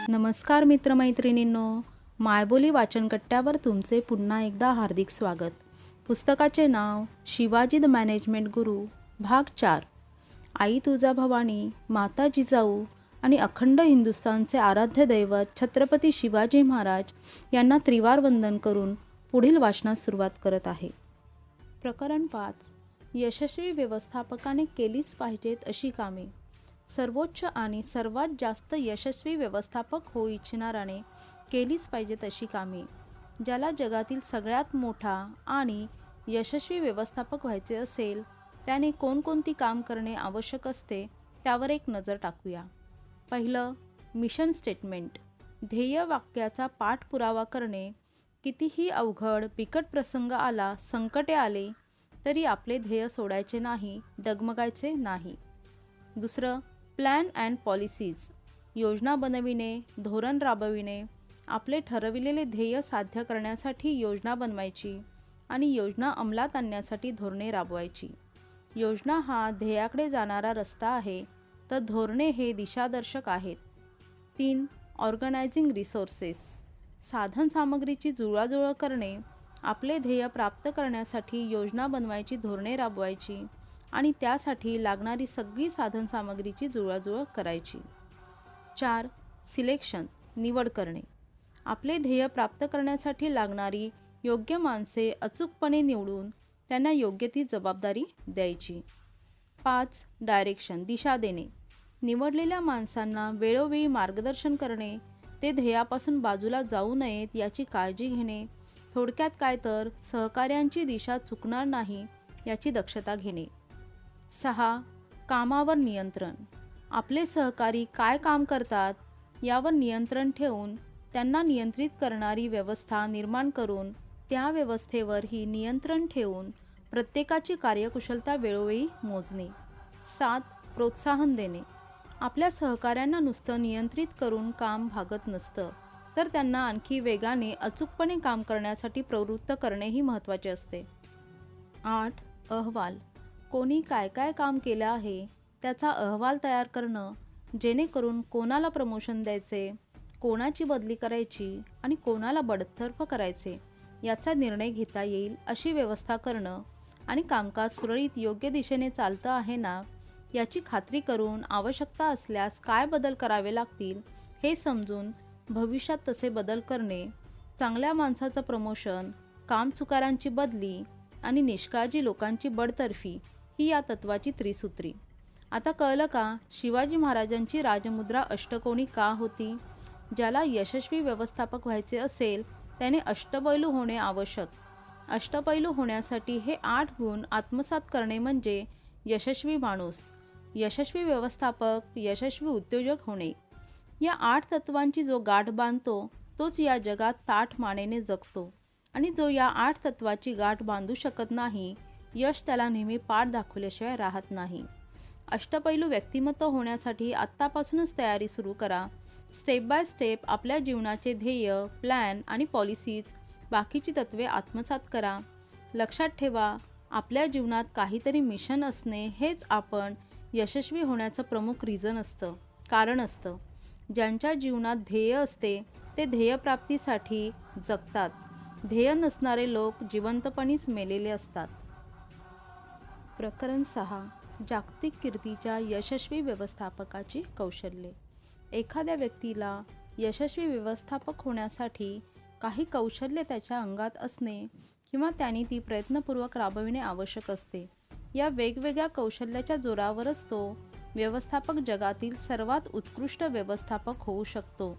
नमस्कार मित्रमैत्रिणींनो, मायबोली वाचनकट्ट्यावर तुमचे पुन्हा एकदा हार्दिक स्वागत. पुस्तकाचे नाव शिवाजी द मॅनेजमेंट गुरु, भाग 4. आई तुळजाभवानी, माता जिजाऊ आणि अखंड हिंदुस्थानचे आराध्य दैवत छत्रपती शिवाजी महाराज यांना त्रिवार वंदन करून पुढील वाचनास सुरुवात करत आहे. प्रकरण 5. यशस्वी व्यवस्थापकाने केलीच पाहिजेत अशी कामे. सर्वोच्च आणि सर्वात जास्त यशस्वी व्यवस्थापक होऊ इच्छिणाऱ्याने केलीच पाहिजेत अशी कामे. ज्याला जगातील सगळ्यात मोठा आणि यशस्वी व्यवस्थापक व्हायचे असेल त्याने कोणकोणती काम करणे आवश्यक असते त्यावर एक नजर टाकूया. पहिलं, मिशन स्टेटमेंट. ध्येय वाक्याचा पाठपुरावा करणे. कितीही अवघड बिकट प्रसंग आला, संकटे आले तरी आपले ध्येय सोडायचे नाही, डगमगायचे नाही. दुसरं, प्लॅन अँड पॉलिसीज. योजना बनविणे, धोरण राबविणे. आपले ठरविलेले ध्येय साध्य करण्यासाठी योजना बनवायची आणि योजना अंमलात आणण्यासाठी धोरणे राबवायची. योजना हा ध्येयाकडे जाणारा रस्ता आहे, तर धोरणे हे दिशादर्शक आहेत. 3. Organising resources. साधनसामग्रीची जुळवाजुळव करणे. आपले ध्येय प्राप्त करण्यासाठी योजना बनवायची, धोरणे राबवायची आणि त्यासाठी लागणारी सगळी साधनसामग्रीची जुळवाजुळव करायची. 4. सिलेक्शन. निवड करणे. आपले ध्येय प्राप्त करण्यासाठी लागणारी योग्य माणसे अचूकपणे निवडून त्यांना योग्य ती जबाबदारी द्यायची. 5. डायरेक्शन. दिशा देणे. निवडलेल्या माणसांना वेळोवेळी मार्गदर्शन करणे. ते ध्येयापासून बाजूला जाऊ नयेत याची काळजी घेणे. थोडक्यात काय तर सहकार्यांची दिशा चुकणार नाही याची दक्षता घेणे. 6. कामावर नियंत्रण. आपले सहकारी काय काम करतात यावर नियंत्रण ठेवून त्यांना नियंत्रित करणारी व्यवस्था निर्माण करून त्या व्यवस्थेवरही नियंत्रण ठेवून प्रत्येकाची कार्यकुशलता वेळोवेळी मोजणे. 7. प्रोत्साहन देणे. आपल्या सहकाऱ्यांना नुसतं नियंत्रित करून काम भागत नसतं, तर त्यांना आणखी वेगाने अचूकपणे काम करण्यासाठी प्रवृत्त करणेही महत्त्वाचे असते. 8. अहवाल. कोणी काय काय काम केलं आहे त्याचा अहवाल तयार करणं, जेणेकरून कोणाला प्रमोशन द्यायचे, कोणाची बदली करायची आणि कोणाला बडतर्फ करायचे याचा निर्णय घेता येईल अशी व्यवस्था करणं आणि कामकाज सुरळीत योग्य दिशेने चालतं आहे ना याची खात्री करून आवश्यकता असल्यास काय बदल करावे लागतील हे समजून भविष्यात तसे बदल करणे. चांगल्या माणसाचं प्रमोशन, कामचुकारांची बदली आणि निष्काळजी लोकांची बडतर्फी ही या तत्वाची त्रिसूत्री. आता कळलं का शिवाजी महाराजांची राजमुद्रा अष्टकोनी का होती? ज्याला यशस्वी व्यवस्थापक व्हायचे असेल त्याने अष्टपैलू होणे आवश्यक. अष्टपैलू होण्यासाठी हे 8 गुण आत्मसात करणे म्हणजे यशस्वी माणूस, यशस्वी व्यवस्थापक, यशस्वी उद्योजक होणे. या 8 तत्वांची जो गाठ बांधतो तोच या जगात ताठ मानेने जगतो आणि जो या 8 तत्वाची गाठ बांधू शकत नाही, यश त्याला नेहमी पाठ दाखवल्याशिवाय राहत नाही. अष्टपैलू व्यक्तिमत्व होण्यासाठी आत्तापासूनच तयारी सुरू करा. स्टेप बाय स्टेप आपल्या जीवनाचे ध्येय, प्लॅन आणि पॉलिसीज, बाकीची तत्त्वे आत्मसात करा. लक्षात ठेवा, आपल्या जीवनात काहीतरी मिशन असणे हेच आपण यशस्वी होण्याचं प्रमुख कारण असतं. ज्यांच्या जीवनात ध्येय असते ते ध्येयप्राप्तीसाठी जगतात. ध्येय नसणारे लोक जिवंतपणीच मेलेले असतात. प्रकरण 6. जागतिक कीर्तीच्या यशस्वी व्यवस्थापकाची कौशल्ये. एखाद्या व्यक्तीला यशस्वी व्यवस्थापक होण्यासाठी काही कौशल्य त्याच्या अंगात असणे किंवा त्यांनी ती प्रयत्नपूर्वक राबविणे आवश्यक असते. या वेगवेगळ्या कौशल्याच्या जोरावरच तो व्यवस्थापक जगातील सर्वात उत्कृष्ट व्यवस्थापक होऊ शकतो.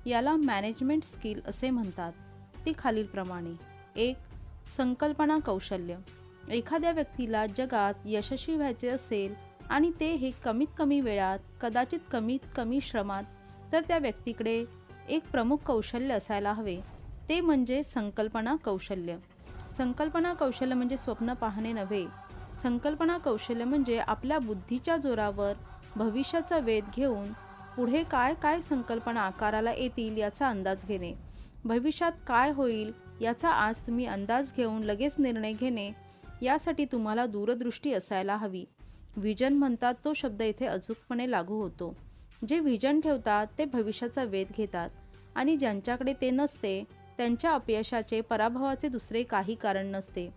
याला मॅनेजमेंट स्किल असे म्हणतात. ती खालीलप्रमाणे. 1. संकल्पना कौशल्य. एखाद्या व्यक्तीला जगात यशस्वी व्हायचे असेल आणि ते हे कमीत कमी वेळात, कदाचित कमीत कमी श्रमात, तर त्या व्यक्तीकडे एक प्रमुख कौशल्य असायला हवे. ते म्हणजे संकल्पना कौशल्य. संकल्पना कौशल्य म्हणजे स्वप्न पाहणे नव्हे. संकल्पना कौशल्य म्हणजे आपल्या बुद्धीच्या जोरावर भविष्याचा वेध घेऊन पुढे काय काय संकल्पना आकाराला येतील याचा अंदाज घेणे. भविष्यात काय होईल याचा आज तुम्ही अंदाज घेऊन लगेच निर्णय घेणे. यासाठी तुम्हाला दूरदृष्टी असायला हवी. व्हिजन म्हणतात तो शब्द इथे अचूकपणे लागू होतो. जे व्हिजन ठेवतात ते भविष्याचा वेध घेतात आणि ज्यांच्याकडे ते नसते त्यांच्या अपयशाचे पराभवाचे दुसरे काही कारण नसते.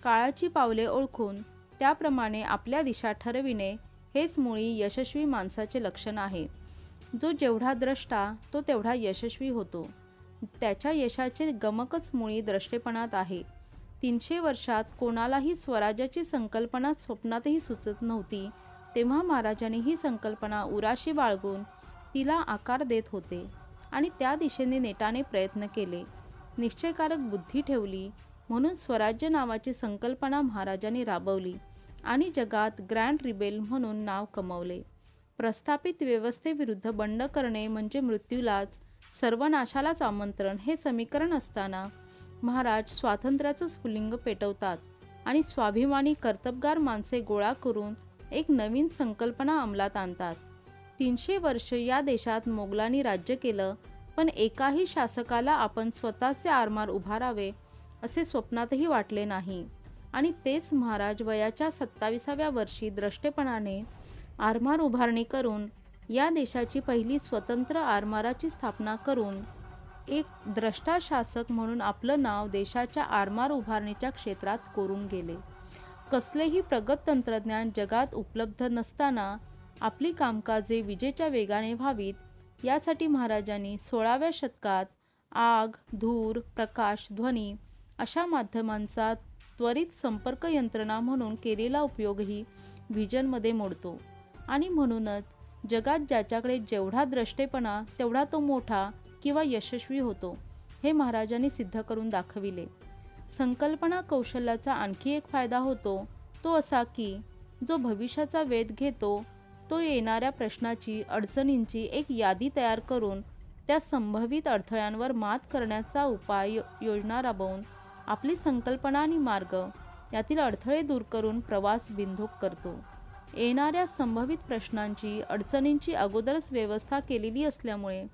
काळाची पावले ओळखून त्याप्रमाणे आपल्या दिशा ठरविणे हेच मुळी यशस्वी माणसाचे लक्षण आहे. जो जेवढा द्रष्टा तो तेवढा यशस्वी होतो. त्याच्या यशाचे गमकच मुळी द्रष्टेपणात आहे. 300 वर्षात कोणालाही स्वराज्याची संकल्पना स्वप्नातही सुचत नव्हती तेव्हा महाराजांनी ही संकल्पना उराशी बाळगून तिला आकार देत होते आणि त्या दिशेने नेटाने प्रयत्न केले. निश्चयकारक बुद्धी ठेवली म्हणून स्वराज्य नावाची संकल्पना महाराजांनी राबवली आणि जगात ग्रँड रिबेल म्हणून नाव कमवले. प्रस्थापित व्यवस्थेविरुद्ध बंड करणे म्हणजे मृत्यूलाच, सर्वनाशालाच आमंत्रण हे समीकरण असताना महाराज स्वातंत्र्याचं स्फुलिंग पेटवतात आणि स्वाभिमानी कर्तबगार माणसे गोळा करून एक नवीन संकल्पना अंमलात आणतात. 300 वर्ष या देशात मोगलांनी राज्य केलं, पण एकाही शासकाला आपण स्वतःचे आरमार उभारावे असे स्वप्नातही वाटले नाही. आणि तेच महाराज वयाच्या 27व्या वर्षी द्रष्टेपणाने आरमार उभारणी करून या देशाची पहिली स्वतंत्र आरमाराची स्थापना करून एक द्रष्टा शासक म्हणून आपलं नाव देशाच्या आरमार उभारणीच्या क्षेत्रात कोरून गेले. कसलेही प्रगत तंत्रज्ञान जगात उपलब्ध नसताना आपली कामकाजे विजेच्या वेगाने व्हावीत यासाठी महाराजांनी 16व्या शतकात आग, धूर, प्रकाश, ध्वनी अशा माध्यमांचा त्वरित संपर्क यंत्रणा म्हणून केलेला उपयोगही व्हिजनमध्ये मोडतो. आणि म्हणूनच जगात ज्याच्याकडे जेवढा द्रष्टेपणा तेवढा तो मोठा किंवा यशस्वी होतो हे महाराजांनी सिद्ध करून दाखविले. संकल्पना कौशल्याचा आणखी एक फायदा होतो तो असा की जो भविष्याचा वेध घेतो तो येणाऱ्या प्रश्नाची, अडचणींची एक यादी तयार करून त्या संभवित अडथळ्यांवर मात करण्याचा उपाय योजना राबवून आपली संकल्पना आणि मार्ग यातील अडथळे दूर करून प्रवास बिनधोक करतो. येणाऱ्या संभवित प्रश्नांची, अडचणींची अगोदरच व्यवस्था केलेली असल्यामुळे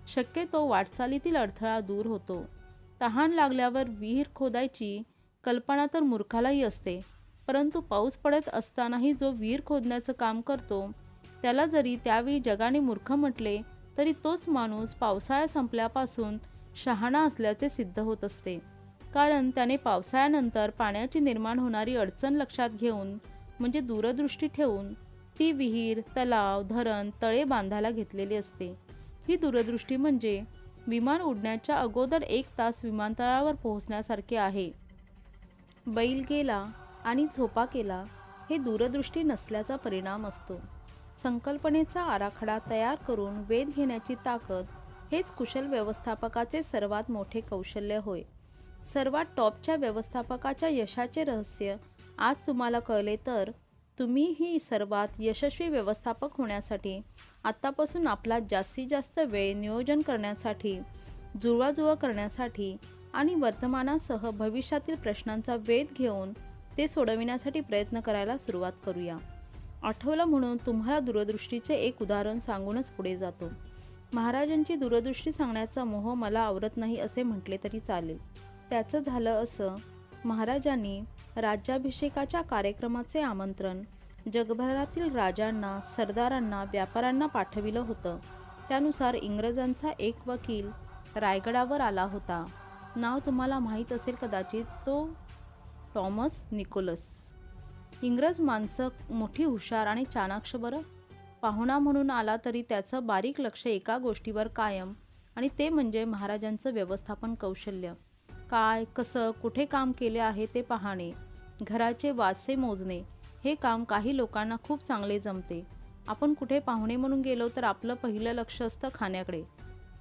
शक्यतो वाटचालीतील अडथळा दूर होतो. तहान लागल्यावर विहीर खोदायची कल्पना तर मूर्खालाही असते, परंतु पाऊस पडत असतानाही जो विहीर खोदण्याचं काम करतो त्याला जरी त्यावेळी जगाने मूर्ख म्हटले तरी तोच माणूस पावसाळा संपल्यापासून शहाणा असल्याचे सिद्ध होत असते. कारण त्याने पावसाळ्यानंतर पाण्याची निर्माण होणारी अडचण लक्षात घेऊन म्हणजे दूरदृष्टी ठेवून ती विहीर, तलाव, धरण, तळे बांधायला घेतलेली असते. ही दूरदृष्टी म्हणजे विमान उडण्याच्या अगोदर 1 तास विमानतळावर पोहोचण्यासारखे आहे. बैल गेला आणि झोपा केला हे दूरदृष्टी नसल्याचा परिणाम असतो. संकल्पनेचा आराखडा तयार करून वेध घेण्याची ताकद हेच कुशल व्यवस्थापकाचे सर्वात मोठे कौशल्य होय. सर्वात टॉपच्या व्यवस्थापकाच्या यशाचे रहस्य आज तुम्हाला कळले तर तुम्हीही सर्वात यशस्वी व्यवस्थापक होण्यासाठी आत्तापासून आपला जास्तीत जास्त वेळ नियोजन करण्यासाठी, जुळवाजुळव करण्यासाठी आणि वर्तमानासह भविष्यातील प्रश्नांचा वेध घेऊन ते सोडविण्यासाठी प्रयत्न करायला सुरुवात करूया. आठवलं म्हणून तुम्हाला दूरदृष्टीचे एक उदाहरण सांगूनच पुढे जातो. महाराजांची दूरदृष्टी सांगण्याचा मोह मला आवरत नाही असे म्हटले तरी चालेल. त्याचं झालं असं, महाराजांनी राज्याभिषेकाच्या कार्यक्रमाचे आमंत्रण जगभरातील राजांना, सरदारांना, व्यापाऱ्यांना पाठविलं होतं. त्यानुसार इंग्रजांचा एक वकील रायगडावर आला होता. नाव तुम्हाला माहीत असेल कदाचित, तो टॉमस निकोलस. इंग्रज माणसं मोठी हुशार आणि चाणाक्ष बरं. पाहुणा म्हणून आला तरी त्याचं बारीक लक्ष एका गोष्टीवर कायम आणि ते म्हणजे महाराजांचं व्यवस्थापन कौशल्य. काय, कसं, कुठे काम केले आहे ते पाहणे, घराचे वासे मोजणे हे काम काही लोकांना खूप चांगले जमते. आपण कुठे पाहुणे म्हणून गेलो तर आपलं पहिलं लक्ष असतं खाण्याकडे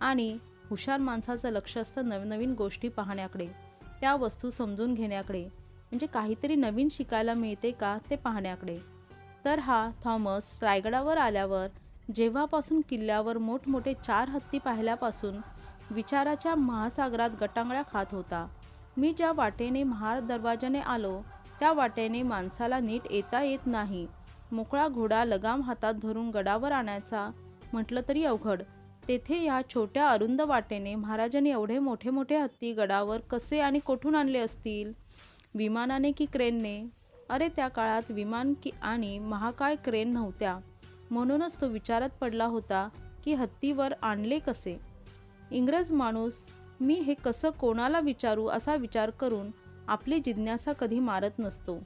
आणि हुशार माणसाचं लक्ष असतं नवनवीन गोष्टी पाहण्याकडे, त्या वस्तू समजून घेण्याकडे, म्हणजे काहीतरी नवीन शिकायला मिळते का ते पाहण्याकडे. तर हा थॉमस रायगडावर आल्यावर जेव्हापासून किल्ल्यावर मोठमोठे 4 हत्ती पाहिल्यापासून विचाराच्या महासागरात गटांगळ्या खात होता. मी ज्या वाटेने महार दरवाजाने आलो त्या वाटेने माणसाला नीट येता येत नाही. मोकळा घोडा लगाम हातात धरून गडावर आणायचा म्हटलं तरी अवघड. तेथे या छोट्या अरुंद वाटेने महाराजांनी एवढे मोठे मोठे हत्ती गडावर कसे आणि कोठून आणले असतील? विमानाने की क्रेनने? अरे त्या काळात विमान की आणि महाकाय क्रेन नव्हत्या. म्हणूनच तो विचारात पडला होता की हत्तीवर आणले कसे. इंग्रज माणूस मी हे कसं कोणाला विचारू असा विचार करून आपली जिज्ञासा कधी मारत नसतो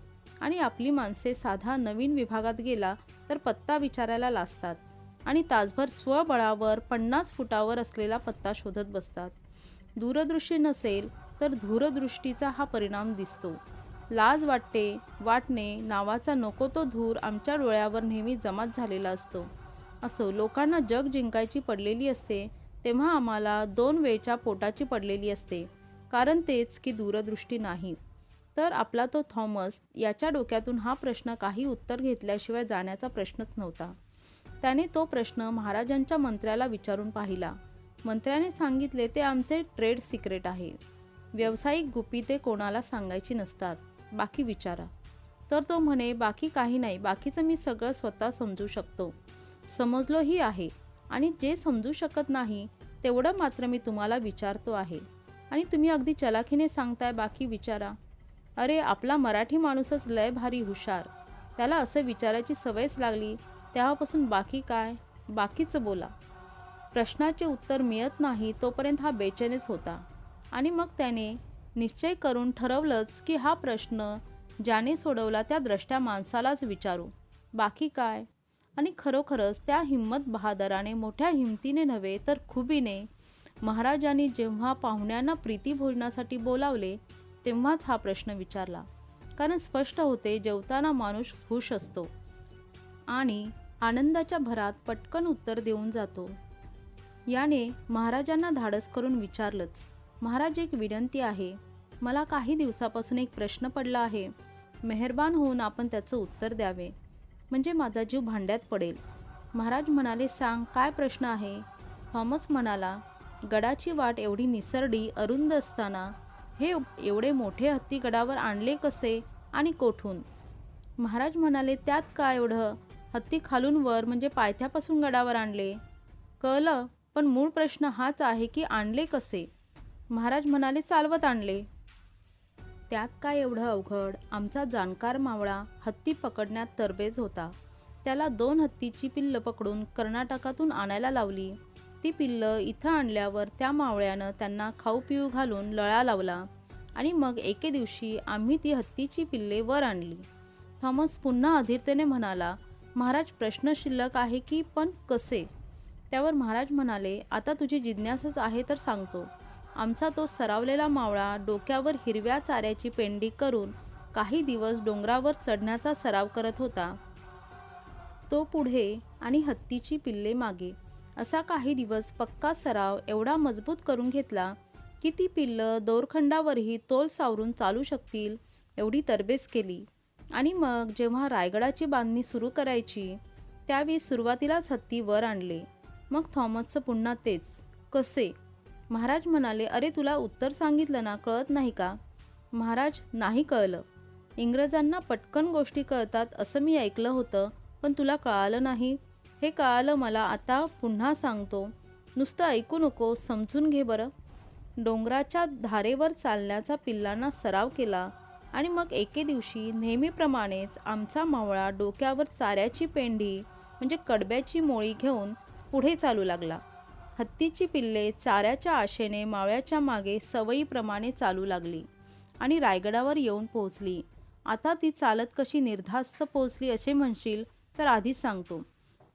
आणि आपली माणसे साधा नवीन विभागात गेला तर पत्ता विचारायला लाजतात आणि तासभर स्वबळावर 50 फुटावर असलेला पत्ता शोधत बसतात. दूरदृष्टी नसेल तर दूरदृष्टीचा हा परिणाम दिसतो. लाज वाटणे नावाचा नको तो धूर आमच्या डोळ्यावर नेहमी जमात झालेला असतो. असो, लोकांना जग जिंकायची पडलेली असते तेव्हा आम्हाला 2 वेळच्या पोटाची पडलेली असते. कारण तेच की दूरदृष्टी नाही. तर आपला तो थॉमस याच्या डोक्यातून हा प्रश्न काही उत्तर घेतल्याशिवाय जाण्याचा प्रश्नच नव्हता. त्याने तो प्रश्न महाराजांच्या मंत्र्याला विचारून पाहिला. मंत्र्याने सांगितले ते आमचे ट्रेड सिक्रेट आहे. व्यावसायिक गुपिते कोणाला सांगायची नसतात. बाकी विचारा. तर तो म्हणे बाकी काही नाही, बाकीचं मी सगळं स्वतः समजू शकतो, समजलोही आहे आणि जे समजू शकत नाही तेवढं मात्र मी तुम्हाला विचारतो आहे आणि तुम्ही अगदी चलाखीने सांगताय बाकी विचारा. अरे आपला मराठी माणूसच लय भारी हुशार, त्याला असं विचारायची सवयच लागली तेव्हापासून बाकी काय, बाकीचं बोला. प्रश्नाचे उत्तर मिळत नाही तोपर्यंत हा बेचैनच होता आणि मग त्याने निश्चय करून ठरवलंच की हा प्रश्न ज्याने सोडवला त्या द्रष्ट्या माणसालाच विचारू, बाकी काय. आणि खरोखरच त्या हिम्मत बहादराने मोठ्या हिमतीने नव्हे तर खुबीने महाराजांनी जेव्हा पाहुण्यांना प्रीतिभोजनासाठी बोलावले तेव्हाच हा प्रश्न विचारला. कारण स्पष्ट होते जेवताना माणूस खुश असतो आणि आनंदाच्या भरात पटकन उत्तर देऊन जातो. याने महाराजांना धाडस करून विचारलंच, महाराज एक विनंती आहे, मला काही दिवसापासून एक प्रश्न पडला आहे, मेहरबान होऊन आपण त्याचं उत्तर द्यावे, म्हणजे माझा जीव भांड्यात पडेल. महाराज म्हणाले सांग काय प्रश्न आहे. थॉमस म्हणाला गडाची वाट एवढी निसरडी अरुंद असताना हे एवढे मोठे हत्ती गडावर आणले कसे आणि कोठून. महाराज म्हणाले त्यात काय एवढं, हत्ती खालून वर म्हणजे पायथ्यापासून गडावर आणले. कळलं, पण मूळ प्रश्न हाच आहे की आणले कसे. महाराज म्हणाले चालवत आणले. त्यात काय एवढं अवघड. आमचा जाणकार मावळा हत्ती पकडण्यात तरबेज होता. त्याला 2 हत्तीची पिल्लं पकडून कर्नाटकातून आणायला लावली. ती पिल्लं इथं आणल्यावर त्या मावळ्यानं त्यांना खाऊ पिऊ घालून लळा लावला आणि मग एके दिवशी आम्ही ती हत्तीची पिल्ले वर आणली. थॉमस पुन्हा अधीरतेने म्हणाला महाराज प्रश्न शिल्लक आहे की पण कसे. त्यावर महाराज म्हणाले आता तुझी जिज्ञासाच आहे तर सांगतो. आमचा तो सरावलेला मावळा डोक्यावर हिरव्या चाऱ्याची पेंडी करून काही दिवस डोंगरावर चढण्याचा सराव करत होता. तो पुढे आणि हत्तीची पिल्ले मागे असा काही दिवस पक्का सराव एवढा मजबूत करून घेतला की ती पिल्लं दोरखंडावरही तोल सावरून चालू शकतील एवढी तरबेज केली. आणि मग जेव्हा रायगडाची बांधणी सुरू करायची त्यावेळी सुरुवातीलाच हत्ती वर आणले. मग थॉमसचं पुन्हा तेच, कसे. महाराज म्हणाले अरे तुला उत्तर सांगितलं ना, कळत नाही का. महाराज नाही कळलं. इंग्रजांना पटकन गोष्टी कळतात असं मी ऐकलं होतं, पण तुला कळालं नाही. हे कळालं मला, आता पुन्हा सांगतो, नुसतं ऐकू नको, समजून घे बरं. डोंगराच्या धारेवर चालण्याचा पिल्लांना सराव केला आणि मग एके दिवशी नेहमीप्रमाणेच आमचा मावळा डोक्यावर चाऱ्याची पेंडी म्हणजे कडब्याची मोळी घेऊन पुढे चालू लागला. हत्तीची पिल्ले चाऱ्याच्या आशेने मावळ्याच्या मागे सवयीप्रमाणे चालू लागली आणि रायगडावर येऊन पोहोचली. आता ती चालत कशी निर्धास्त पोहोचली असे म्हणशील तर आधीच सांगतो.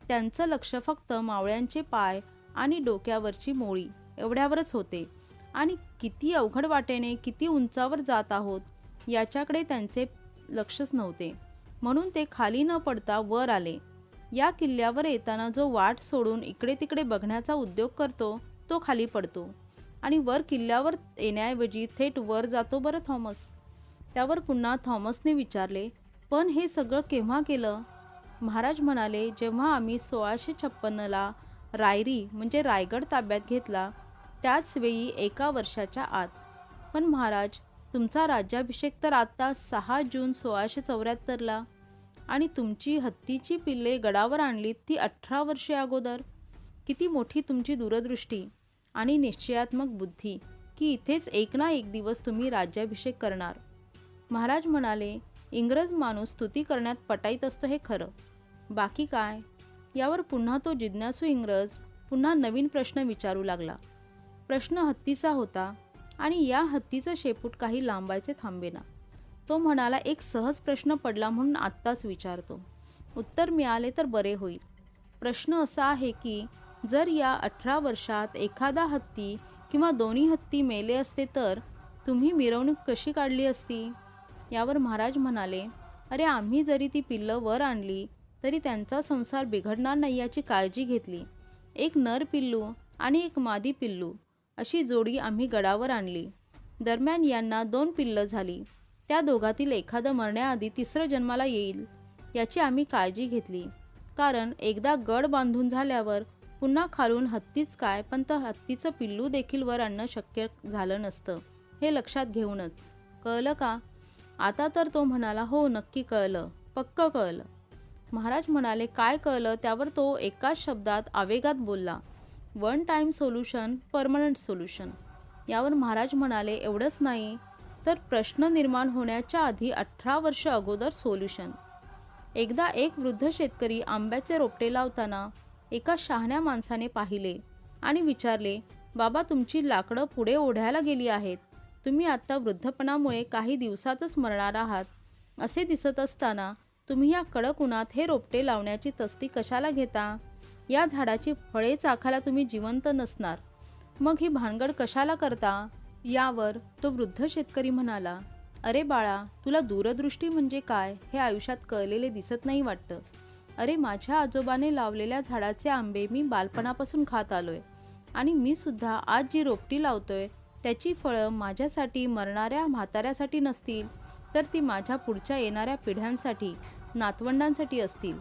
त्यांचं लक्ष फक्त मावळ्यांचे पाय आणि डोक्यावरची मोळी एवढ्यावरच होते आणि किती अवघड वाटेने किती उंचावर जात आहोत याच्याकडे त्यांचे लक्षच नव्हते. म्हणून ते खाली न पडता वर आले. या किल्ल्यावर येताना जो वाट सोडून इकडे तिकडे बघण्याचा उद्योग करतो तो खाली पडतो आणि वर किल्ल्यावर येण्याऐवजी थेट वर जातो बरं थॉमस. त्यावर पुन्हा थॉमसने विचारले पण हे सगळं केव्हा केलं. महाराज म्हणाले जेव्हा आम्ही 1656ला रायरी म्हणजे रायगड ताब्यात घेतला त्याच वेळी 1 वर्षाच्या आत. पण महाराज तुमचा राज्याभिषेक तर आता 6 जून 1674ला आणि तुमची हत्तीची पिल्ले गडावर आणली ती 18 वर्षे अगोदर. किती मोठी तुमची दूरदृष्टी आणि निश्चयात्मक बुद्धी की इथेच एक ना एक दिवस तुम्ही राज्याभिषेक करणार. महाराज म्हणाले इंग्रज माणूस स्तुती करण्यात पटाईत असतो हे खरं, बाकी काय. यावर पुन्हा तो जिज्ञासू इंग्रज पुन्हा नवीन प्रश्न विचारू लागला. प्रश्न हत्तीचा होता आणि या हत्तीचं शेपूट काही लांबायचे थांबेना. तो म्हणाला, एक सहज प्रश्न पडला म्हणून आत्ताच विचारतो. उत्तर मिळाले तर बरे होईल. प्रश्न असा आहे की जर या 18 वर्षात एखादा हत्ती किंवा दोन्ही हत्ती मेले असते तर तुम्ही मिरवणूक कशी काढली असती? यावर महाराज म्हणाले, अरे आम्ही जरी ती पिल्लं वर आणली तरी त्यांचा संसार बिघडणार नाही याची काळजी घेतली. एक नर पिल्लू आणि एक मादी पिल्लू अशी जोडी आम्ही गडावर आणली. दरम्यान यांना 2 पिल्लं झाली. त्या दोघातील एखादं मरण्याआधी तिसरं जन्माला येईल याची आम्ही काळजी घेतली. कारण एकदा गड बांधून झाल्यावर पुन्हा खालून हत्तीच काय पण तर हत्तीचं पिल्लू देखील वर आणणं शक्य झालं नसतं. हे लक्षात घेऊनच. कळलं का? आता तर तो म्हणाला, हो नक्की कळलं, पक्क कळलं. महाराज म्हणाले, काय कळलं? त्यावर तो एकाच शब्दात आवेगात बोलला, 1 टाइम सोल्युशन परमनंट सोल्युशन. यावर महाराज म्हणाले, एवढंच नाही तर प्रश्न निर्माण होण्याच्या आधी 18 वर्ष अगोदर सोल्युशन. एकदा एक वृद्ध शेतकरी आंब्याचे रोपटे लावताना एका शहाण्या माणसाने पाहिले आणि विचारले, बाबा तुमची लाकडं पुढे ओढायला गेली आहेत. तुम्ही आत्ता वृद्धपणामुळे काही दिवसातच मरणार आहात. असे दिसत असताना तुम्ही या कडक उन्हात हे रोपटे लावण्याची तस्ती कशाला घेता? या झाडाची फळे चाखायला तुम्ही जिवंत नसणार. मग ही भानगड कशाला करता? यावर तो वृद्ध शेतकरी म्हणाला, अरे बाळा, तुला दूरदृष्टी म्हणजे काय हे आयुष्यात कळलेले दिसत नाही वाटतं. अरे माझ्या आजोबाने लावलेल्या झाडाचे आंबे मी बालपणापासून खात आलोय आणि मी सुद्धा आज जी रोपटी लावतोय त्याची फळं माझ्यासाठी मरणाऱ्या म्हाताऱ्यासाठी नसतील तर ती माझ्या पुढच्या येणाऱ्या पिढ्यांसाठी, नातवंडांसाठी असतील.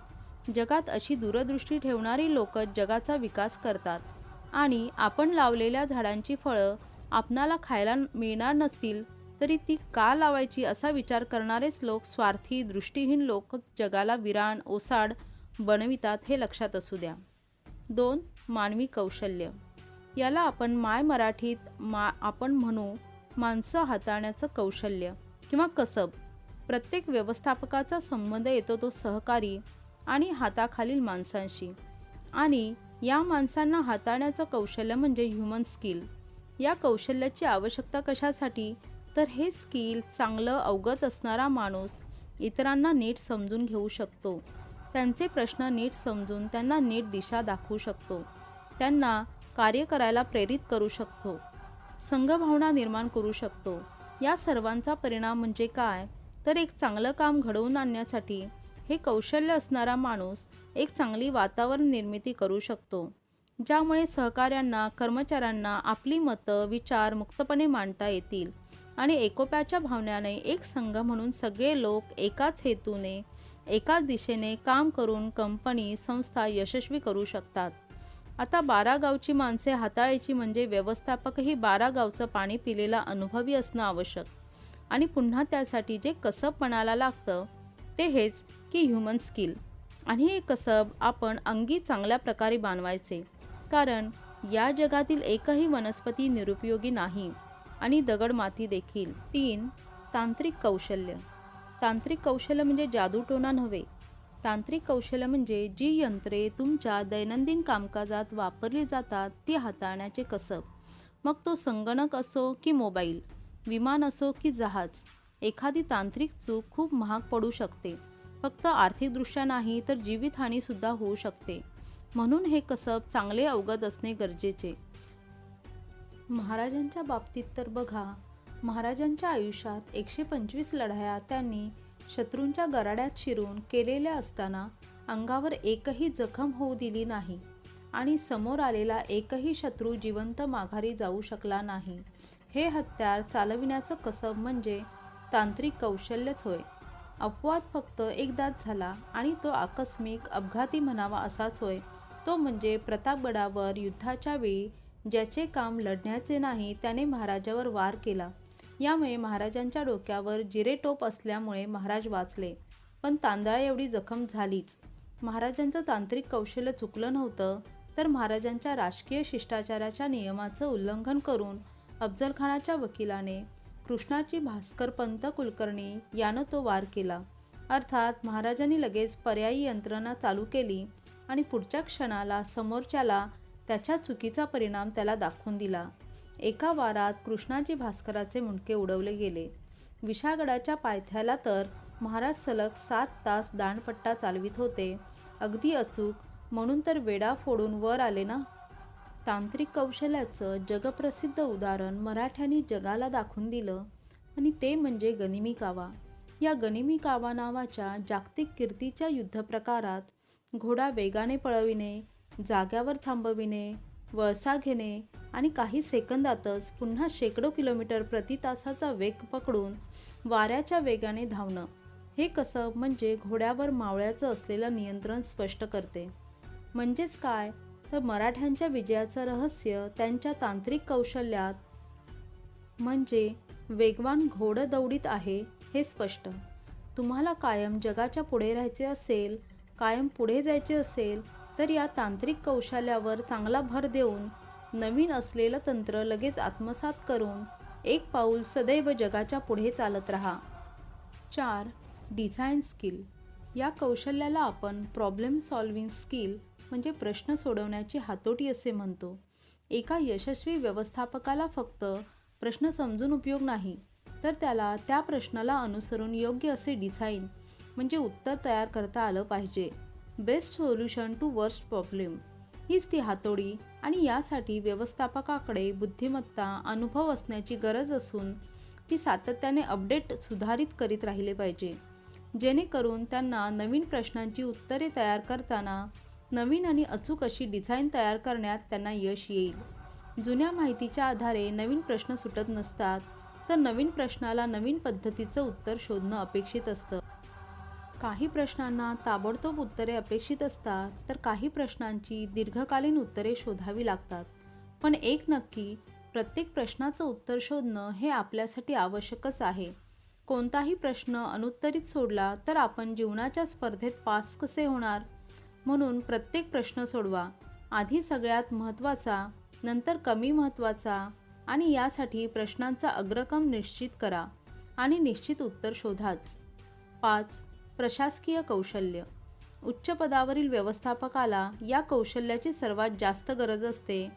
जगात अशी दूरदृष्टी ठेवणारी लोक जगाचा विकास करतात आणि आपण लावलेल्या झाडांची फळं आपणाला खायला मिळणार नसतील तरी ती का लावायची असा विचार करणारेच लोक, स्वार्थी दृष्टीहीन लोक जगाला विरान ओसाड बनवितात हे लक्षात असू द्या. 2. मानवी कौशल्य. याला आपण माय मराठीत आपण म्हणू माणसं हाताळण्याचं कौशल्य किंवा कसब. प्रत्येक व्यवस्थापकाचा संबंध येतो तो सहकारी आणि हाताखालील माणसांशी आणि या माणसांना हाताळण्याचं कौशल्य म्हणजे ह्युमन स्किल. या कौशल्याची आवश्यकता कशासाठी? तर हे स्किल चांगलं अवगत असणारा माणूस इतरांना नीट समजून घेऊ शकतो. त्यांचे प्रश्न नीट समजून त्यांना नीट दिशा दाखवू शकतो. त्यांना कार्य करायला प्रेरित करू शकतो. संघभावना निर्माण करू शकतो. या सर्वांचा परिणाम म्हणजे काय? तर एक चांगलं काम घडवून आणण्यासाठी हे कौशल्य असणारा माणूस एक चांगली वातावरण निर्मिती करू शकतो, ज्यामुळे सहकाऱ्यांना, कर्मचाऱ्यांना आपली मतं, विचार मुक्तपणे मांडता येतील आणि एकोप्याच्या भावनेने एक संघ म्हणून सगळे लोक एकाच हेतूने, एकाच दिशेने काम करून कंपनी, संस्था यशस्वी करू शकतात. आता 12 गावची माणसे हाताळायची म्हणजे व्यवस्थापकही 12 गावचं पाणी पिलेला अनुभवी असणं आवश्यक आणि पुन्हा त्यासाठी जे कसब पणाला लागतं ते हेच की ह्युमन स्किल. आणि हे कसब आपण अंगी चांगल्या प्रकारे बांधवायचे, कारण या जगातील एकही वनस्पती निरुपयोगी नाही आणि दगड माती देखील. 3. तांत्रिक कौशल्य. तांत्रिक कौशल्य म्हणजे जादूटोणा नव्हे. तांत्रिक कौशल्य म्हणजे जी यंत्रे तुमच्या दैनंदिन कामकाजात वापरली जातात ती हाताळण्याचे कसब. मग तो संगणक असो की मोबाईल, विमान असो की जहाज. एखादी तांत्रिक चूक खूप महाग पडू शकते. फक्त आर्थिकदृष्ट्या नाही तर जीवितहानीसुद्धा होऊ शकते. म्हणून हे कसब चांगले अवगत असणे गरजेचे. महाराजांच्या बाबतीत तर बघा, महाराजांच्या आयुष्यात 125 लढाया त्यांनी शत्रूंच्या गराड्यात शिरून केलेल्या असताना अंगावर एकही जखम होऊ दिली नाही आणि समोर आलेला एकही शत्रू जिवंत माघारी जाऊ शकला नाही. हे हत्यार चालविण्याचं कसब म्हणजे तांत्रिक कौशल्यच होय. अपवाद फक्त एकदाच झाला आणि तो आकस्मिक अपघाती म्हणावा असाच होय. तो म्हणजे प्रतापगडावर युद्धाच्या वेळी ज्याचे काम लढण्याचे नाही त्याने महाराजावर वार केला. यामुळे महाराजांच्या डोक्यावर जिरेटोप असल्यामुळे महाराज वाचले, पण तांदळा एवढी जखम झालीच. महाराजांचं तांत्रिक कौशल्य चुकलं नव्हतं, तर महाराजांच्या राजकीय शिष्टाचाराच्या नियमाचं उल्लंघन करून अफजलखानाच्या वकिलाने कृष्णाची भास्कर पंत कुलकर्णी यानं तो वार केला. अर्थात महाराजांनी लगेच पर्यायी यंत्रणा चालू केली आणि पुढच्या क्षणाला समोरच्याला त्याच्या चुकीचा परिणाम त्याला दाखवून दिला. एका वारात कृष्णाजी भास्कराचे मुंडके उडवले गेले. विशाळगडाच्या पायथ्याला तर महाराज सलग 7 तास दांडपट्टा चालवित होते. अगदी अचूक, म्हणून तर वेडा फोडून वर आले ना. तांत्रिक कौशल्याचं जगप्रसिद्ध उदाहरण मराठ्यांनी जगाला दाखवून दिलं आणि ते म्हणजे गनिमी कावा. या गनिमी कावा नावाच्या जागतिक कीर्तीच्या युद्धप्रकारात घोडा वेगाने पळविणे, जाग्यावर थांबविणे, वळसा घेणे आणि काही सेकंदातच पुन्हा शेकडो किलोमीटर प्रति तासाचा वेग पकडून वाऱ्याच्या वेगाने धावणं, हे कसं म्हणजे घोड्यावर मावळ्याचं असलेलं नियंत्रण स्पष्ट करते. म्हणजेच काय तर मराठ्यांच्या विजयाचं रहस्य त्यांच्या तांत्रिक कौशल्यात म्हणजे वेगवान घोडदौडीत आहे हे स्पष्ट. तुम्हाला कायम जगाच्या पुढे राहायचे असेल, कायम पुढे जायचे असेल तर या तांत्रिक कौशल्यावर चांगला भर देऊन नवीन असलेलं तंत्र लगेच आत्मसात करून एक पाऊल सदैव जगाच्या पुढे चालत राहा. 4. Design skill. या कौशल्याला आपण प्रॉब्लेम सॉल्विंग स्किल म्हणजे प्रश्न सोडवण्याची हातोटी असे म्हणतो. एका यशस्वी व्यवस्थापकाला फक्त प्रश्न समजून उपयोग नाही, तर त्याला त्या प्रश्नाला अनुसरून योग्य असे डिझाईन म्हणजे उत्तर तयार करता आलं पाहिजे. Best solution to worst problem हीच ती हातोडी आणि यासाठी व्यवस्थापकाकडे बुद्धिमत्ता, अनुभव असण्याची गरज असून ती सातत्याने अपडेट सुधारित करीत राहिले पाहिजे, जेणेकरून त्यांना नवीन प्रश्नांची उत्तरे तयार करताना नवीन आणि अचूक अशी डिझाईन तयार करण्यात त्यांना यश येईल. जुन्या माहितीच्या आधारे नवीन प्रश्न सुटत नसतात, तर नवीन प्रश्नाला नवीन पद्धतीचं उत्तर शोधणं अपेक्षित असतं. काही प्रश्नांना ताबडतोब उत्तरे अपेक्षित असतात, तर काही प्रश्नांची दीर्घकालीन उत्तरे शोधावी लागतात. पण एक नक्की, प्रत्येक प्रश्नाचं उत्तर शोधणं हे आपल्यासाठी आवश्यकच आहे. कोणताही प्रश्न अनुत्तरित सोडला तर आपण जीवनाच्या स्पर्धेत पास कसे होणार? म्हणून प्रत्येक प्रश्न सोडवा. आधी सगळ्यात महत्त्वाचा, नंतर कमी महत्त्वाचा आणि यासाठी प्रश्नांचा अग्रक्रम निश्चित करा आणि निश्चित उत्तर शोधाच. 5. प्रशासकीय कौशल्य. उच्च पदावरील व्यवस्थापकाला या कौशल्याची सर्वात जास्त गरज असते,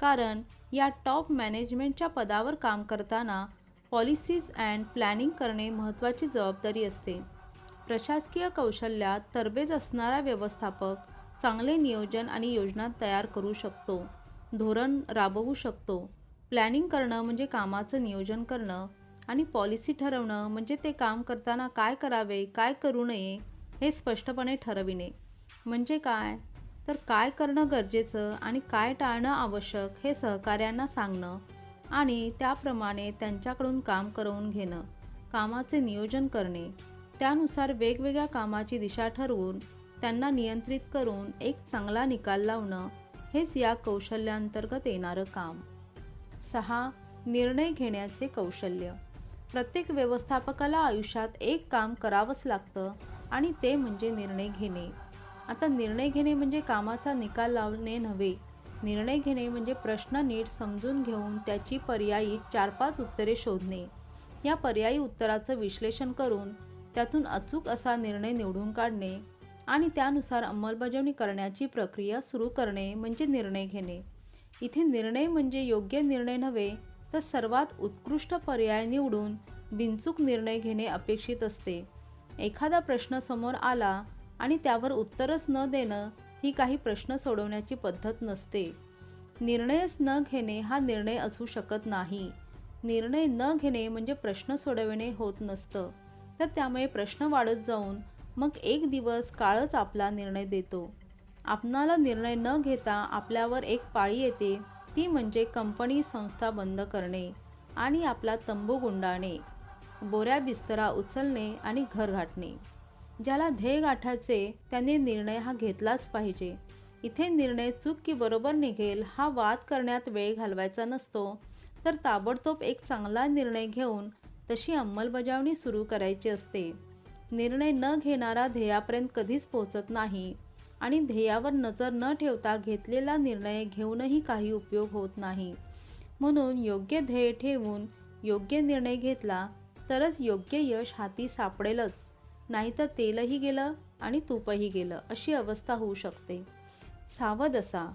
कारण या टॉप मॅनेजमेंटच्या पदावर काम करताना पॉलिसीज अँड प्लॅनिंग करणे महत्त्वाची जबाबदारी असते. प्रशासकीय कौशल्यात तरबेज असणारा व्यवस्थापक चांगले नियोजन आणि योजना तयार करू शकतो, धोरण राबवू शकतो. प्लॅनिंग करणं म्हणजे कामाचं नियोजन करणं आणि पॉलिसी ठरवणं म्हणजे ते काम करताना काय करावे, काय करू नये हे स्पष्टपणे ठरविणे. म्हणजे काय तर काय करणं गरजेचं आणि काय टाळणं आवश्यक हे सहकाऱ्यांना सांगणं आणि त्याप्रमाणे त्यांच्याकडून काम करवून घेणं. कामाचे नियोजन करणे, त्यानुसार वेगवेगळ्या कामाची दिशा ठरवून त्यांना नियंत्रित करून एक चांगला निकाल लावणं हेच या कौशल्याअंतर्गत येणारं काम. 6. निर्णय घेण्याचे कौशल्य. प्रत्येक व्यवस्थापकाला आयुष्यात एक काम करावंच लागतं आणि ते म्हणजे निर्णय घेणे. आता निर्णय घेणे म्हणजे कामाचा निकाल लावणे नव्हे. निर्णय घेणे म्हणजे प्रश्न नीट समजून घेऊन त्याची पर्यायी 4-5 उत्तरे शोधणे. या पर्यायी उत्तराचं विश्लेषण करून त्यातून अचूक असा निर्णय निवडून काढणे आणि त्यानुसार अंमलबजावणी करण्याची प्रक्रिया सुरू करणे म्हणजे निर्णय घेणे. इथे निर्णय म्हणजे योग्य निर्णय नव्हे, तर सर्वात उत्कृष्ट पर्याय निवडून बिनचूक निर्णय घेणे अपेक्षित असते. एखादा प्रश्न समोर आला आणि त्यावर उत्तरच न देणं ही काही प्रश्न सोडवण्याची पद्धत नसते. निर्णयच न घेणे हा निर्णय असू शकत नाही. निर्णय न घेणे म्हणजे प्रश्न सोडवणे होत नसतं, तर त्यामुळे प्रश्न वाढत जाऊन मग एक दिवस काळच आपला निर्णय देतो. आपणाला निर्णय न घेता आपल्यावर एक पाळी येते, ती म्हणजे कंपनी संस्था बंद करणे आणि आपला तंबू गुंडाळणे, बोऱ्या बिस्तरा उचलणे आणि घर गाठणे. ज्याला ध्येय गाठायचे त्याने निर्णय हा घेतलाच पाहिजे. इथे निर्णय चूक की बरोबर निघेल हा वाद करण्यात वेळ घालवायचा नसतो, तर ताबडतोब एक चांगला निर्णय घेऊन तशी अंमलबजावणी सुरू करायची असते. निर्णय न घेणारा ध्येयापर्यंत कधीच पोहोचत नाही आणि ध्येयावर नजर न ठेवता घेतलेला निर्णय घेऊनही काही उपयोग होत नाही. म्हणून योग्य ध्येय ठेवून योग्य निर्णय घेतला तरच योग्य यश हाती सापडेलच, नाहीतर तेलही गेलं आणि तूपही गेलं अशी अवस्था होऊ शकते. सावध असा,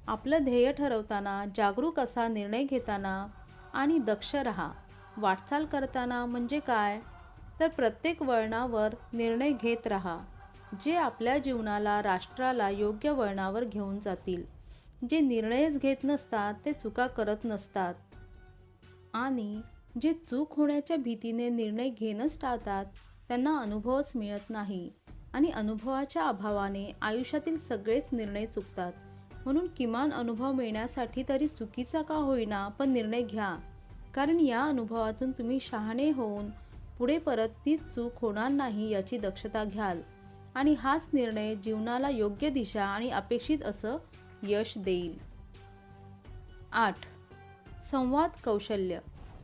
आपलं ध्येय ठरवताना जागरूक असा, निर्णय घेताना आणि दक्ष रहा. वाटचाल करताना म्हणजे काय, तर प्रत्येक वळणावर निर्णय घेत राहा जे आपल्या जीवनाला, राष्ट्राला योग्य वळणावर घेऊन जातील. जे निर्णयच घेत नसतात ते चुका करत नसतात, आणि जे चूक होण्याच्या भीतीने निर्णय घेणंच टाळतात त्यांना अनुभवच मिळत नाही, आणि अनुभवाच्या अभावाने आयुष्यातील सगळेच निर्णय चुकतात. म्हणून किमान अनुभव मिळण्यासाठी तरी चुकीचा का होईना पण निर्णय घ्या, कारण या अनुभवातून तुम्ही शहाणे होऊन पुढे परत तीच चूक होणार नाही याची दक्षता घ्याल, आणि हाच निर्णय जीवनाला योग्य दिशा आणि अपेक्षित असं यश देईल. 8. संवाद कौशल्य.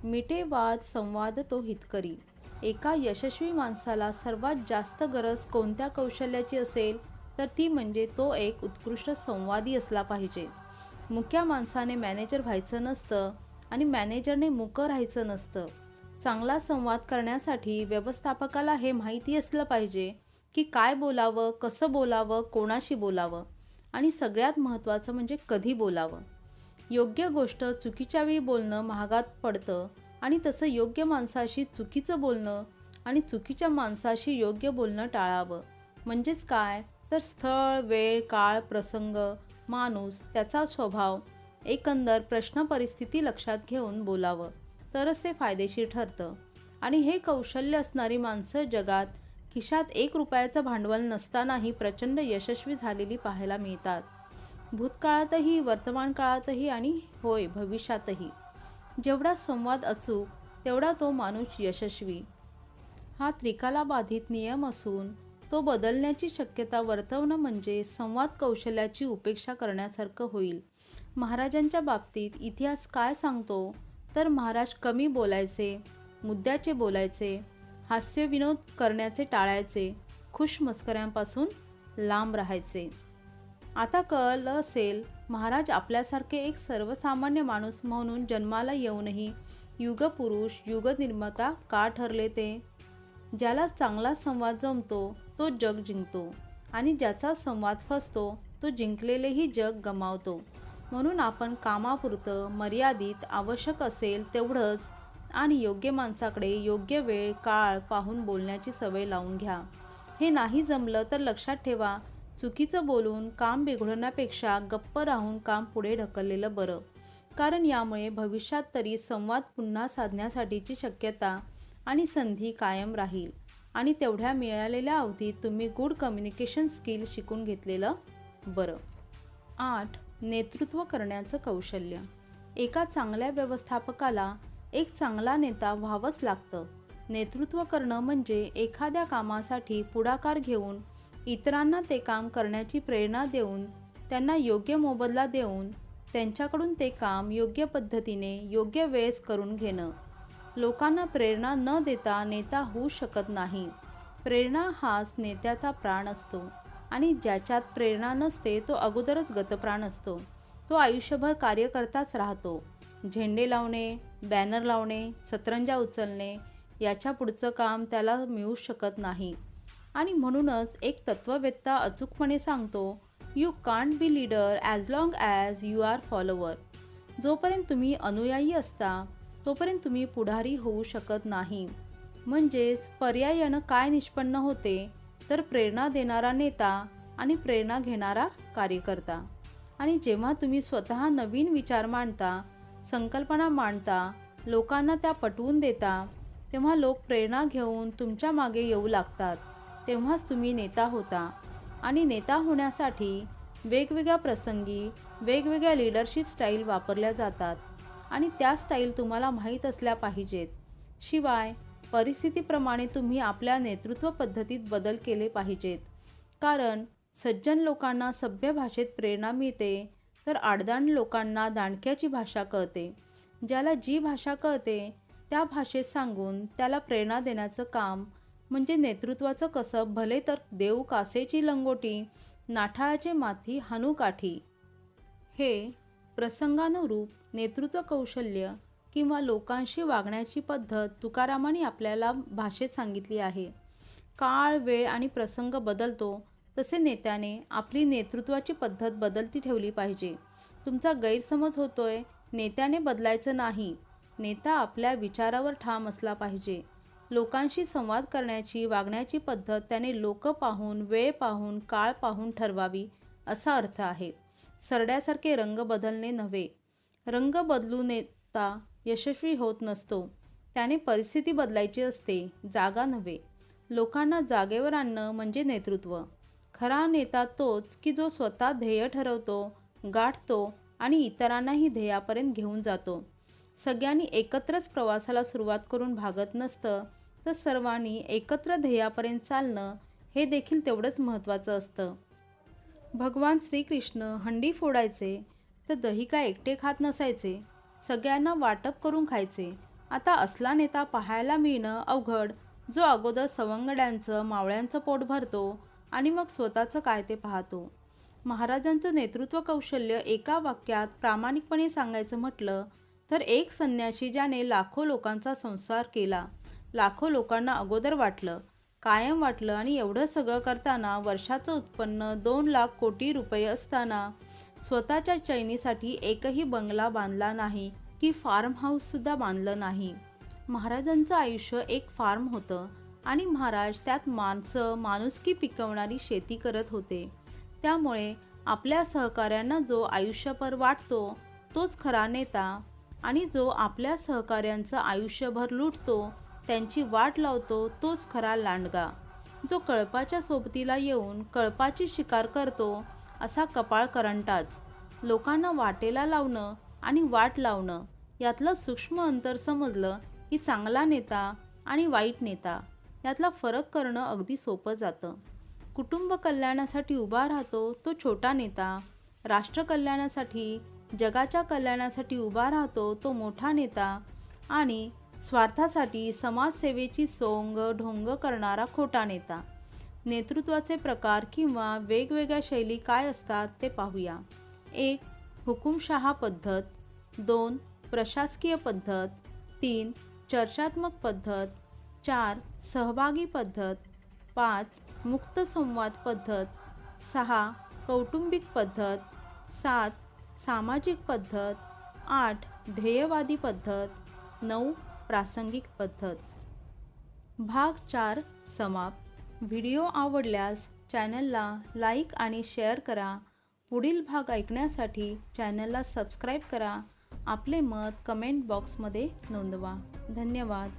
मिटे वाद संवाद तो हितकरी. एका यशस्वी माणसाला सर्वात जास्त गरज कोणत्या कौशल्याची असेल तर ती म्हणजे तो एक उत्कृष्ट संवादी असला पाहिजे. मुक्या माणसाने मॅनेजर व्हायचं नसतं आणि मॅनेजरने मुकं राहायचं नसतं. चांगला संवाद करण्यासाठी व्यवस्थापकाला हे माहिती असलं पाहिजे की काय बोलावं, कसं बोलावं, कोणाशी बोलावं, आणि सगळ्यात महत्त्वाचं म्हणजे कधी बोलावं. योग्य गोष्ट चुकीच्या वेळी बोलणं महागात पडतं, आणि तसं योग्य माणसाशी चुकीचं बोलणं आणि चुकीच्या माणसाशी योग्य बोलणं टाळावं. म्हणजेच काय, तर स्थळ, वेळ, काळ, प्रसंग, माणूस, त्याचा स्वभाव, एकंदर प्रश्न परिस्थिती लक्षात घेऊन बोलावं, तरच ते फायदेशीर ठरतं. आणि हे कौशल्य असणारी माणसं जगात खिशात 1 रुपयाचं भांडवल नसतानाही प्रचंड यशस्वी झालेली पाहायला मिळतात. भूतकाळातही, वर्तमान काळातही आणि होय भविष्यातही. जेवढा संवाद अचूक तेवढा तो माणूस यशस्वी. हा त्रिकालाबाधित नियम असून तो बदलण्याची शक्यता वर्तवणं म्हणजे संवाद कौशल्याची उपेक्षा करण्यासारखं होईल. महाराजांच्या बाबतीत इतिहास काय सांगतो, तर महाराज कमी बोलायचे, मुद्द्याचे बोलायचे, हास्यविनोद करण्याचे टाळायचे, खुशमस्कऱ्यांपासून लांब राहायचे. आता कळलं असेल, महाराज आपल्यासारखे एक सर्वसामान्य माणूस म्हणून जन्माला येऊनही युगपुरुष, युगनिर्माता का ठरले ते. ज्याला चांगला संवाद जमतो तो जग जिंकतो, आणि ज्याचा संवाद फसतो तो जिंकलेलेही जग गमावतो. म्हणून आपण कामापुरतं, मर्यादित, आवश्यक असेल तेवढंच आणि योग्य माणसाकडे योग्य वेळ, काळ पाहून बोलण्याची सवय लावून घ्या. हे नाही जमलं तर लक्षात ठेवा, चुकीचं बोलून काम बिघडवण्यापेक्षा गप्प राहून काम पुढे ढकललेलं बरं, कारण यामुळे भविष्यात तरी संवाद पुन्हा साधण्यासाठीची शक्यता आणि संधी कायम राहील, आणि तेवढ्या मिळालेल्या अवधीत तुम्ही गुड कम्युनिकेशन स्किल शिकून घेतलेलं बरं. 8. नेतृत्व करण्याचं कौशल्य. एका चांगल्या व्यवस्थापकाला एक चांगला नेता व्हावंच लागतं. नेतृत्व करणं म्हणजे एखाद्या कामासाठी पुढाकार घेऊन इतरांना ते काम करण्याची प्रेरणा देऊन, त्यांना योग्य मोबदला देऊन, त्यांच्याकडून ते काम योग्य पद्धतीने, योग्य वेळेस करून घेणं. लोकांना प्रेरणा न देता नेता होऊ शकत नाही. प्रेरणा हाच नेत्याचा प्राण असतो, आणि ज्याच्यात प्रेरणा नसते तो अगोदरच गतप्राण असतो. तो आयुष्यभर कार्य करताच राहतो. झेंडे लावणे, बॅनर लावणे, सतरंजा उचलणे याच्या पुढचं काम त्याला मिळू शकत नाही. आणि म्हणूनच एक तत्ववेत्ता अचूकपणे सांगतो, you can't be leader as long as you are follower. जोपर्यंत तुम्ही अनुयायी असता तोपर्यंत तुम्ही पुढारी होऊ शकत नाही. म्हणजेच पर्यायानं काय निष्पन्न होते, तर प्रेरणा देणारा नेता आणि प्रेरणा घेणारा कार्यकर्ता. आणि जेव्हा तुम्ही स्वतः नवीन विचार मांडता, संकल्पना मांडता, लोकांना त्या पटवून देता, तेव्हा लोक प्रेरणा घेऊन तुमच्या मागे येऊ लागतात. तेव्हाच तुम्ही नेता होता. आणि नेता होण्यासाठी वेगवेगळ्या प्रसंगी वेगवेगळ्या लीडरशिप स्टाईल वापरल्या जातात, आणि त्या स्टाईल तुम्हाला माहीत असल्या पाहिजेत. शिवाय परिस्थितीप्रमाणे तुम्ही आपल्या नेतृत्व पद्धतीत बदल केले पाहिजेत. कारण सज्जन लोकांना सभ्य भाषेत प्रेरणा मिळते, तर आडदांड लोकांना दांडक्याची भाषा कळते. ज्याला जी भाषा कळते त्या भाषेत सांगून त्याला प्रेरणा देण्याचं काम म्हणजे नेतृत्वाचं कसब. भले तर देऊ कासेची लंगोटी, नाठाळाचे माथी हानू काठी. हे प्रसंगानुरूप नेतृत्व कौशल्य किंवा लोकांशी वागण्याची पद्धत तुकारामांनी आपल्याला भाषेत सांगितली आहे. काळ, वेळ आणि प्रसंग बदलतो, तसे नेत्याने आपली नेतृत्वाची पद्धत बदलती ठेवली पाहिजे. तुमचा गैरसमज होतोय, नेत्याने बदलायचं नाही. नेता आपल्या विचारावर ठाम असला पाहिजे. लोकांशी संवाद करण्याची, वागण्याची पद्धत त्याने लोक पाहून, वेळ पाहून, काळ पाहून ठरवावी असा अर्थ आहे. सरड्यासारखे रंग बदलणे नव्हे. रंग बदलून नेता यशस्वी होत नसतो. त्याने परिस्थिती बदलायची असते, जागा नव्हे. लोकांना जागेवर आणणं म्हणजे नेतृत्व. खरा नेता तोच की जो स्वतः ध्येय ठरवतो, गाठतो आणि इतरांनाही ध्येयापर्यंत घेऊन जातो. सगळ्यांनी एकत्रच प्रवासाला सुरुवात करून भागत नसतं, तर सर्वांनी एकत्र ध्येयापर्यंत चालणं हे देखील तेवढंच महत्त्वाचं असतं. भगवान श्रीकृष्ण हंडी फोडायचे तर दही काय एकटे खात नसायचे, सगळ्यांना वाटप करून खायचे. आता असला नेता पाहायला मिळणं अवघड, जो अगोदर सवंगड्यांचं, मावळ्यांचं पोट भरतो आणि मग स्वतःचं काय ते पाहतो. महाराजांचं नेतृत्व कौशल्य एका वाक्यात प्रामाणिकपणे सांगायचं म्हटलं तर एक संन्यासी ज्याने लाखो लोकांचा संसार केला, लाखो लोकांना अगोदर वाटलं, कायम वाटलं आणि एवढं सगळं करताना वर्षाचं उत्पन्न 2 लाख कोटी रुपये असताना स्वतःच्या चैनीसाठी एकही बंगला बांधला नाही की फार्म हाऊससुद्धा बांधलं नाही. महाराजांचं आयुष्य एक फार्म होतं आणि महाराज त्यात माणसं, माणुसकी पिकवणारी शेती करत होते. त्यामुळे आपल्या सहकाऱ्यांना जो आयुष्यभर वाटतो तोच खरा नेता आणि जो आपल्या सहकाऱ्यांचं आयुष्यभर लुटतो, त्यांची वाट लावतो तोच खरा लांडगा. जो कळपाच्या सोबतीला येऊन कळपाची शिकार करतो असा कपाळ करंटाच. लोकांना वाटेला लावणं आणि वाट लावणं यातलं सूक्ष्म अंतर समजलं की चांगला नेता आणि वाईट नेता यातला फरक करणं अगदी सोपं जातं. कुटुंब कल्याणासाठी उभा राहतो तो छोटा नेता, राष्ट्र कल्याणासाठी, जगाच्या कल्याणासाठी उभा राहतो तो मोठा नेता आणि स्वार्थासाठी समाजसेवेची सोंग ढोंग करणारा खोटा नेता. नेतृत्वाचे प्रकार किंवा वेगवेगळ्या शैली काय असतात ते पाहूया. 1. हुकुमशहा पद्धत. 2. प्रशासकीय पद्धत. 3. चर्चात्मक पद्धत. 4. सहभागी पद्धत. 5. मुक्त संवाद पद्धत. 6. कौटुंबिक पद्धत. 7. सामाजिक पद्धत. 8. ध्येयवादी पद्धत. 9. प्रासंगिक पद्धत. भाग 4 समाप्त. व्हिडिओ आवडल्यास चॅनलला लाईक आणि शेअर करा. पुढील भाग ऐकण्यासाठी चॅनलला सबस्क्राईब करा. आपले मत कमेंट बॉक्समध्ये नोंदवा. धन्यवाद.